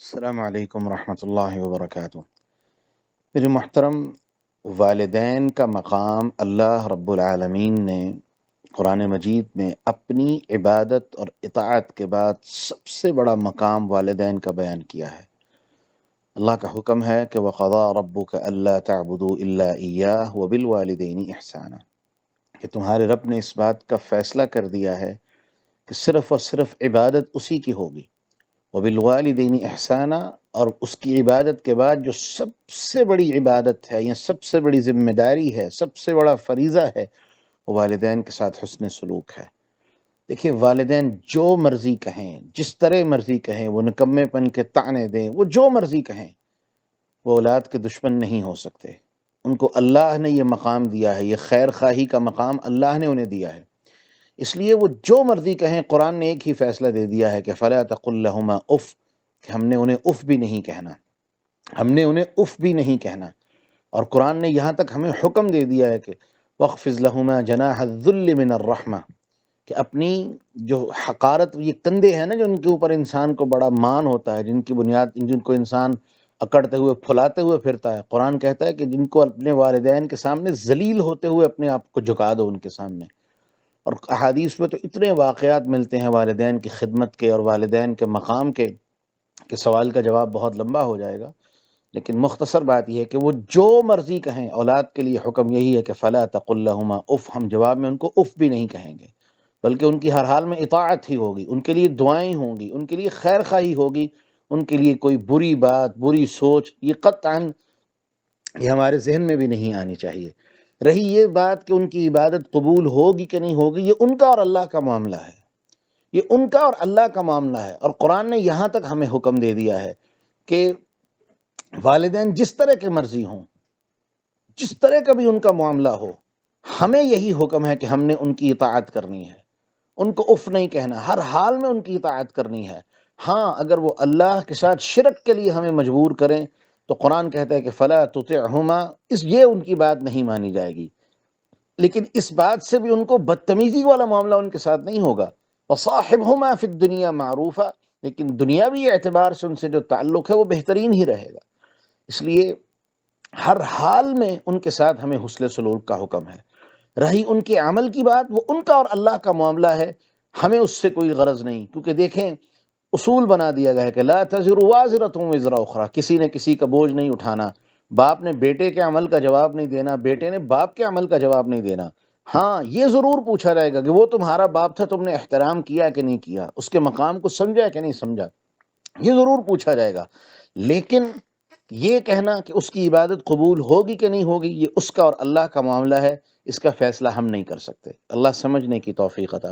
السلام علیکم ورحمۃ اللہ وبرکاتہ۔ میرے محترم، والدین کا مقام اللہ رب العالمین نے قرآن مجید میں اپنی عبادت اور اطاعت کے بعد سب سے بڑا مقام والدین کا بیان کیا ہے۔ اللہ کا حکم ہے کہ وَقَضَىٰ رَبُّكَ أَلَّا تَعْبُدُوا إِلَّا إِيَّاهُ وَبِالْوَالِدَيْنِ إِحْسَانًا، کہ تمہارے رب نے اس بات کا فیصلہ کر دیا ہے کہ صرف اور صرف عبادت اسی کی ہوگی، وبالوالدین احسانہ، اور اس کی عبادت کے بعد جو سب سے بڑی عبادت ہے یا سب سے بڑی ذمہ داری ہے، سب سے بڑا فریضہ ہے، وہ والدین کے ساتھ حسن سلوک ہے۔ دیکھیں، والدین جو مرضی کہیں، جس طرح مرضی کہیں، وہ نکمے پن کے طعنے دیں، وہ جو مرضی کہیں، وہ اولاد کے دشمن نہیں ہو سکتے۔ ان کو اللہ نے یہ مقام دیا ہے، یہ خیر خواہی کا مقام اللہ نے انہیں دیا ہے، اس لیے وہ جو مرضی کہیں، قرآن نے ایک ہی فیصلہ دے دیا ہے کہ فَلَا تَقُل لَهُمَا اف، کہ ہم نے انہیں اف بھی نہیں کہنا، ہم نے انہیں اف بھی نہیں کہنا۔ اور قرآن نے یہاں تک ہمیں حکم دے دیا ہے کہ وَاخْفِضْ لَهُمَا جَنَاحَ الذُّلِّ مِنَ الرَّحْمَةِ، کہ اپنی جو حقارت، یہ کندھے ہیں نا جو ان کے اوپر انسان کو بڑا مان ہوتا ہے، جن کی بنیاد، جن کو انسان اکڑتے ہوئے پھلاتے ہوئے پھرتا ہے، قرآن کہتا ہے کہ جن کو اپنے والدین کے سامنے ذلیل ہوتے ہوئے اپنے آپ کو جھکا دو ان کے سامنے۔ اور احادیث میں تو اتنے واقعات ملتے ہیں والدین کی خدمت کے اور والدین کے مقام کے، کہ سوال کا جواب بہت لمبا ہو جائے گا، لیکن مختصر بات یہ ہے کہ وہ جو مرضی کہیں، اولاد کے لیے حکم یہی ہے کہ فَلَا تَقُل لَهُمَا اف، ہم جواب میں ان کو اف بھی نہیں کہیں گے، بلکہ ان کی ہر حال میں اطاعت ہی ہوگی، ان کے لیے دعائیں ہوں گی، ان کے لیے خیر خواہی ہوگی، ان کے لیے کوئی بری بات، بری سوچ، یہ قطعاً یہ ہمارے ذہن میں بھی نہیں آنی چاہیے۔ رہی یہ بات کہ ان کی عبادت قبول ہوگی کہ نہیں ہوگی، یہ ان کا اور اللہ کا معاملہ ہے، یہ ان کا اور اللہ کا معاملہ ہے۔ اور قرآن نے یہاں تک ہمیں حکم دے دیا ہے کہ والدین جس طرح کے مرضی ہوں، جس طرح کا بھی ان کا معاملہ ہو، ہمیں یہی حکم ہے کہ ہم نے ان کی اطاعت کرنی ہے، ان کو اف نہیں کہنا، ہر حال میں ان کی اطاعت کرنی ہے۔ ہاں، اگر وہ اللہ کے ساتھ شرک کے لیے ہمیں مجبور کریں تو قرآن کہتا ہے کہ فَلَا تُطِعْهُمَا، یہ ان کی بات نہیں مانی جائے گی، لیکن اس بات سے بھی ان کو بدتمیزی والا معاملہ ان کے ساتھ نہیں ہوگا۔ وَصَاحِبْهُمَا فِي الدُّنْيَا مَعْرُوفًا، لیکن دنیاوی اعتبار سے ان سے جو تعلق ہے وہ بہترین ہی رہے گا۔ اس لیے ہر حال میں ان کے ساتھ ہمیں حسن سلوک کا حکم ہے۔ رہی ان کے عمل کی بات، وہ ان کا اور اللہ کا معاملہ ہے، ہمیں اس سے کوئی غرض نہیں، کیونکہ دیکھیں اصول بنا دیا گیا ہے کہ لا تزر وازرۃ وزر اخری، کسی نے کسی کا بوجھ نہیں اٹھانا، باپ نے بیٹے کے عمل کا جواب نہیں دینا، بیٹے نے باپ کے عمل کا جواب نہیں دینا۔ ہاں، یہ ضرور پوچھا جائے گا کہ وہ تمہارا باپ تھا، تم نے احترام کیا کہ نہیں کیا، اس کے مقام کو سمجھا کہ نہیں سمجھا، یہ ضرور پوچھا جائے گا، لیکن یہ کہنا کہ اس کی عبادت قبول ہوگی کہ نہیں ہوگی، یہ اس کا اور اللہ کا معاملہ ہے، اس کا فیصلہ ہم نہیں کر سکتے۔ اللہ سمجھنے کی توفیق عطا